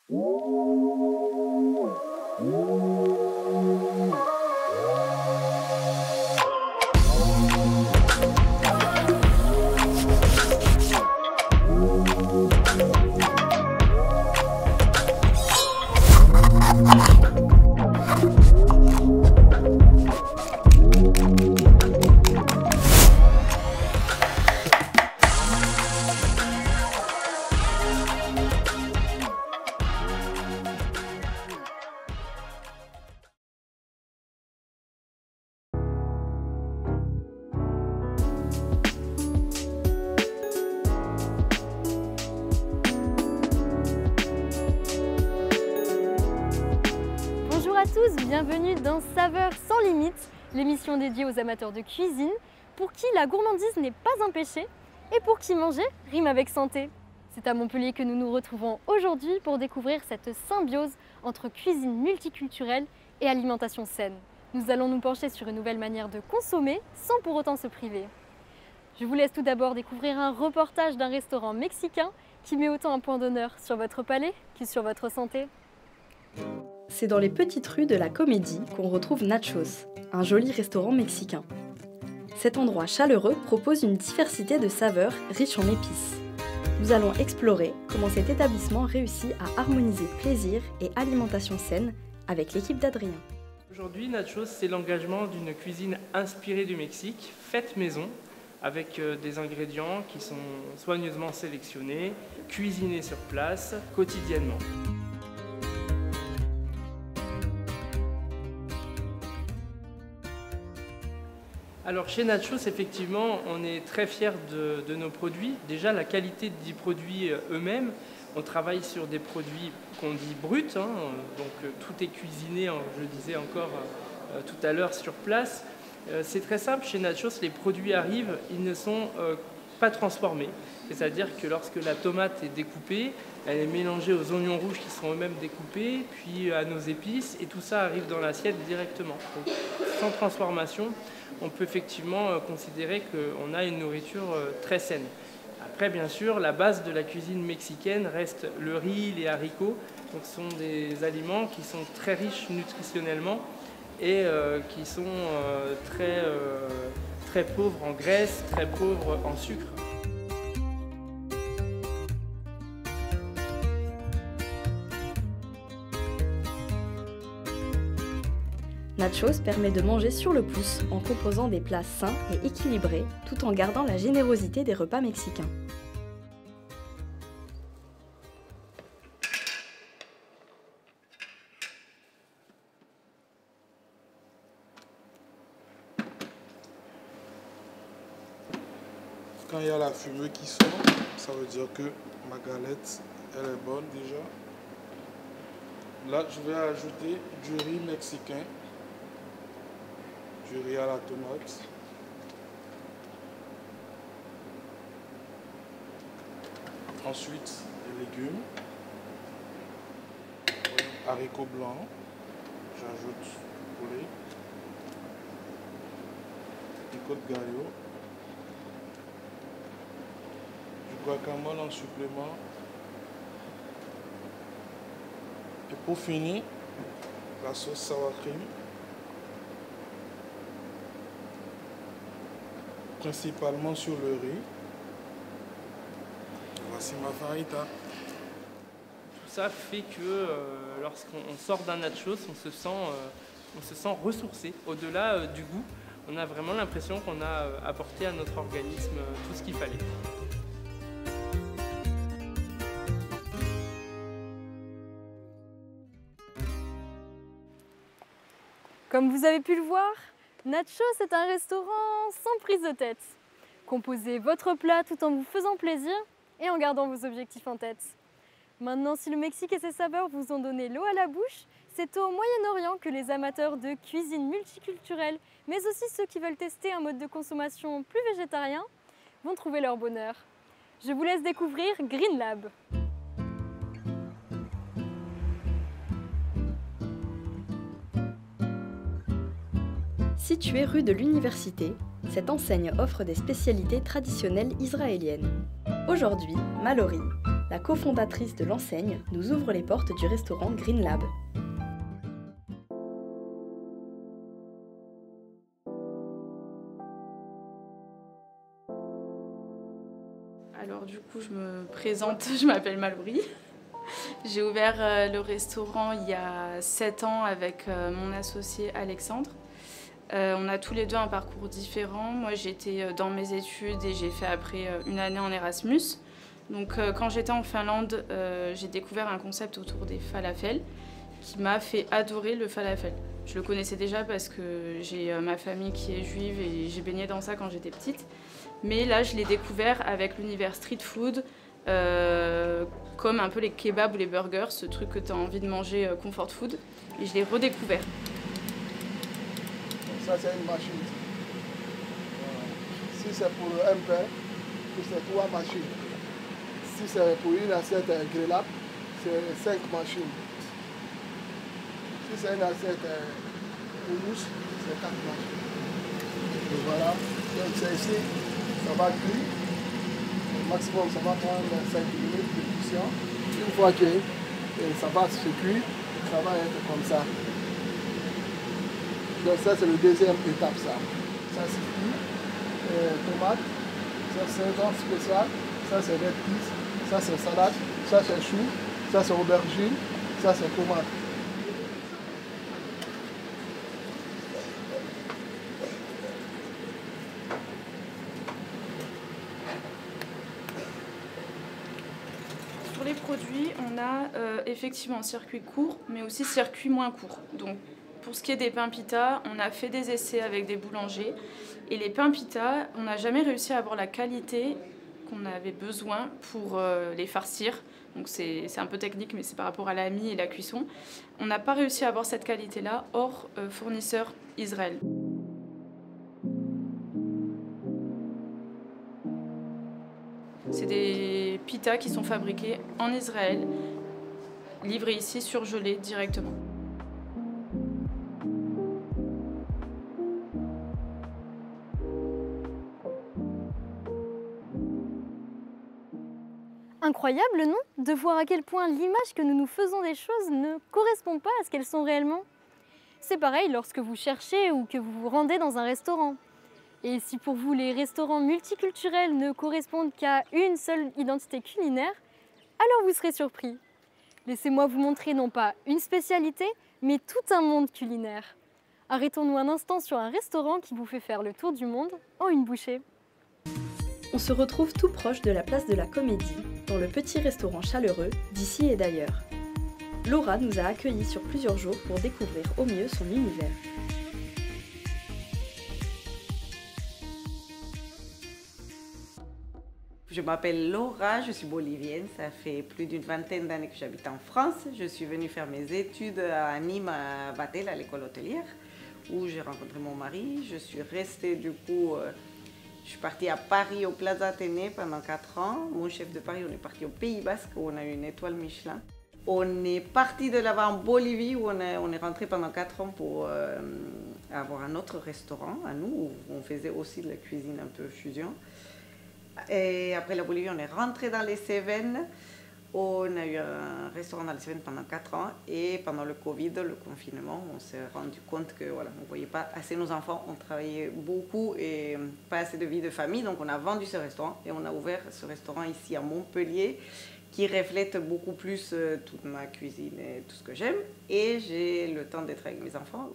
Bonjour à tous, bienvenue dans Saveurs sans limite, l'émission dédiée aux amateurs de cuisine, pour qui la gourmandise n'est pas un péché et pour qui manger rime avec santé. C'est à Montpellier que nous nous retrouvons aujourd'hui pour découvrir cette symbiose entre cuisine multiculturelle et alimentation saine. Nous allons nous pencher sur une nouvelle manière de consommer sans pour autant se priver. Je vous laisse tout d'abord découvrir un reportage d'un restaurant mexicain qui met autant un point d'honneur sur votre palais que sur votre santé. C'est dans les petites rues de la Comédie qu'on retrouve Nachos, un joli restaurant mexicain. Cet endroit chaleureux propose une diversité de saveurs riches en épices. Nous allons explorer comment cet établissement réussit à harmoniser plaisir et alimentation saine avec l'équipe d'Adrien. Aujourd'hui, Nachos, c'est l'engagement d'une cuisine inspirée du Mexique, faite maison, avec des ingrédients qui sont soigneusement sélectionnés, cuisinés sur place, quotidiennement. Alors chez Nachos, effectivement, on est très fiers de nos produits. Déjà, la qualité des produits eux-mêmes. On travaille sur des produits qu'on dit bruts, donc tout est cuisiné, je le disais encore tout à l'heure, sur place. C'est très simple, chez Nachos, les produits arrivent, ils ne sont pas transformés. C'est-à-dire que lorsque la tomate est découpée, elle est mélangée aux oignons rouges qui sont eux-mêmes découpés, puis à nos épices, et tout ça arrive dans l'assiette directement. Donc, sans transformation, on peut effectivement considérer qu'on a une nourriture très saine. Après, bien sûr, la base de la cuisine mexicaine reste le riz, les haricots. Donc, ce sont des aliments qui sont très riches nutritionnellement et qui sont très pauvres en graisse, très pauvres en sucre. Nachos permet de manger sur le pouce en composant des plats sains et équilibrés tout en gardant la générosité des repas mexicains. Quand il y a la fumée qui sort, ça veut dire que ma galette elle est bonne déjà. Là, je vais ajouter du riz mexicain. Du riz à la tomate. Ensuite, les légumes. Haricots blancs. J'ajoute poulet. Pico de gallo. Du guacamole en supplément. Et pour finir, la sauce sour cream. Principalement sur le riz. Voici ma fajitas. Tout ça fait que lorsqu'on sort d'un nachos, on se sent ressourcé. Au-delà du goût, on a vraiment l'impression qu'on a apporté à notre organisme tout ce qu'il fallait. Comme vous avez pu le voir, Nachos est un restaurant sans prise de tête. Composez votre plat tout en vous faisant plaisir et en gardant vos objectifs en tête. Maintenant, si le Mexique et ses saveurs vous ont donné l'eau à la bouche, c'est au Moyen-Orient que les amateurs de cuisine multiculturelle, mais aussi ceux qui veulent tester un mode de consommation plus végétarien, vont trouver leur bonheur. Je vous laisse découvrir Green Lab. Située rue de l'Université, cette enseigne offre des spécialités traditionnelles israéliennes. Aujourd'hui, Mallory, la cofondatrice de l'enseigne, nous ouvre les portes du restaurant Green Lab. Alors du coup, je me présente, je m'appelle Mallory. J'ai ouvert le restaurant il y a 7 ans avec mon associé Alexandre. On a tous les deux un parcours différent. Moi, j'étais dans mes études et j'ai fait après une année en Erasmus. Donc quand j'étais en Finlande, j'ai découvert un concept autour des falafels qui m'a fait adorer le falafel. Je le connaissais déjà parce que j'ai ma famille qui est juive et j'ai baigné dans ça quand j'étais petite. Mais là, je l'ai découvert avec l'univers street food, comme un peu les kebabs ou les burgers, ce truc que tu as envie de manger comfort food. Et je l'ai redécouvert. Ça, c'est une machine. Si c'est pour un pain, c'est 3 machines. Si c'est pour une assiette Green Lab, c'est 5 machines. Si c'est une assiette hummus, c'est 4 machines. Et voilà, donc c'est ici, ça va cuire. Au maximum, ça va prendre 5 minutes de cuisson. Une fois que ça va se cuire, ça va être comme ça. Donc ça, c'est la deuxième étape, ça. Ça, c'est cuit. Tomate, ça, c'est un genre spécial. Ça, c'est red peas. Ça, c'est salade. Ça, c'est chou. Ça, c'est aubergine. Ça, c'est tomate. Sur les produits, on a effectivement un circuit court, mais aussi circuit moins court. Donc, pour ce qui est des pains pita, on a fait des essais avec des boulangers. Et les pains pita, on n'a jamais réussi à avoir la qualité qu'on avait besoin pour les farcir. Donc c'est un peu technique, mais c'est par rapport à la mie et la cuisson. On n'a pas réussi à avoir cette qualité-là, hors fournisseur Israël. C'est des pitas qui sont fabriqués en Israël, livrés ici surgelés directement. Incroyable, non? De voir à quel point l'image que nous nous faisons des choses ne correspond pas à ce qu'elles sont réellement. C'est pareil lorsque vous cherchez ou que vous vous rendez dans un restaurant. Et si pour vous les restaurants multiculturels ne correspondent qu'à une seule identité culinaire, alors vous serez surpris. Laissez-moi vous montrer non pas une spécialité, mais tout un monde culinaire. Arrêtons-nous un instant sur un restaurant qui vous fait faire le tour du monde en une bouchée. On se retrouve tout proche de la place de la Comédie, dans le petit restaurant chaleureux d'ici et d'ailleurs. Laura nous a accueillis sur plusieurs jours pour découvrir au mieux son univers. Je m'appelle Laura, je suis bolivienne, ça fait plus d'une vingtaine d'années que j'habite en France. Je suis venue faire mes études à Nîmes, à Vatel, à l'école hôtelière, où j'ai rencontré mon mari. Je suis restée du coup, je suis partie à Paris, au Plaza Athénée pendant 4 ans. Mon chef de Paris, on est parti au Pays Basque, où on a eu une étoile Michelin. On est parti de là-bas en Bolivie, où on est rentré pendant 4 ans pour avoir un autre restaurant à nous, où on faisait aussi de la cuisine un peu fusion. Et après la Bolivie, on est rentré dans les Cévennes. On a eu un restaurant dans les Cévennes pendant 4 ans. Et pendant le Covid, le confinement, on s'est rendu compte que voilà, on ne voyait pas assez nos enfants. On travaillait beaucoup et pas assez de vie de famille. Donc on a vendu ce restaurant et on a ouvert ce restaurant ici à Montpellier qui reflète beaucoup plus toute ma cuisine et tout ce que j'aime. Et j'ai le temps d'être avec mes enfants.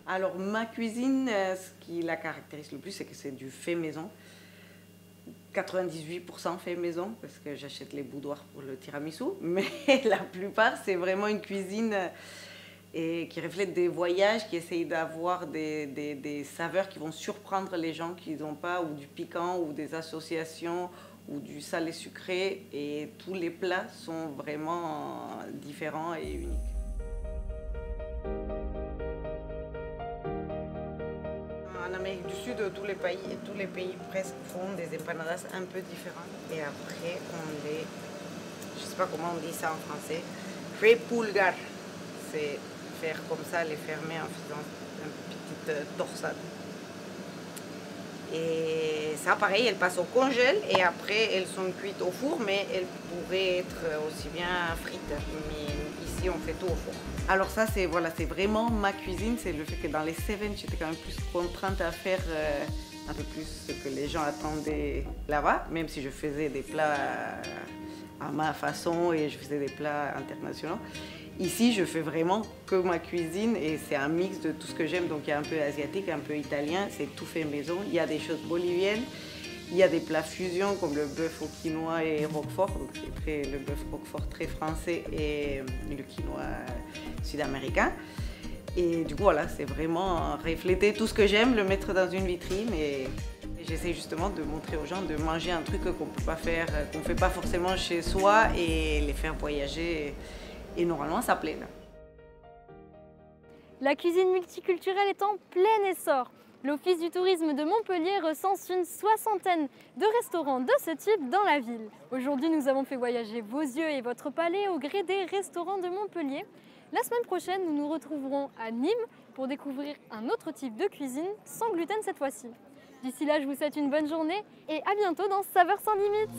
Alors ma cuisine, ce qui la caractérise le plus, c'est que c'est du fait maison. 98% fait maison, parce que j'achète les boudoirs pour le tiramisu. Mais la plupart, c'est vraiment une cuisine qui reflète des voyages, qui essaye d'avoir des saveurs qui vont surprendre les gens qui n'ont pas, ou du piquant, ou des associations, ou du salé sucré. Et tous les plats sont vraiment différents et uniques. En Amérique du Sud, tous les pays presque font des empanadas un peu différentes. Et après, on les... Je ne sais pas comment on dit ça en français. Repulgar. C'est faire comme ça, les fermer en faisant une petite torsade. Et ça, pareil, elles passent au congèle et après, elles sont cuites au four, mais elles pourraient être aussi bien frites. Mais ici, on fait tout au four. Alors ça, c'est voilà, c'est vraiment ma cuisine. C'est le fait que dans les Cévennes, j'étais quand même plus contrainte à faire un peu plus ce que les gens attendaient là-bas, même si je faisais des plats à ma façon et je faisais des plats internationaux. Ici, je fais vraiment que ma cuisine et c'est un mix de tout ce que j'aime. Donc, il y a un peu asiatique, un peu italien, c'est tout fait maison. Il y a des choses boliviennes, il y a des plats fusion comme le bœuf au quinoa et roquefort. Donc, c'est le bœuf roquefort très français et le quinoa sud-américain. Et du coup, voilà, c'est vraiment refléter tout ce que j'aime, le mettre dans une vitrine et j'essaie justement de montrer aux gens de manger un truc qu'on ne peut pas faire, qu'on ne fait pas forcément chez soi et les faire voyager. Et normalement, ça plaît. Là. La cuisine multiculturelle est en plein essor. L'Office du tourisme de Montpellier recense une 60aine de restaurants de ce type dans la ville. Aujourd'hui, nous avons fait voyager vos yeux et votre palais au gré des restaurants de Montpellier. La semaine prochaine, nous nous retrouverons à Nîmes pour découvrir un autre type de cuisine, sans gluten cette fois-ci. D'ici là, je vous souhaite une bonne journée et à bientôt dans Saveurs sans limites.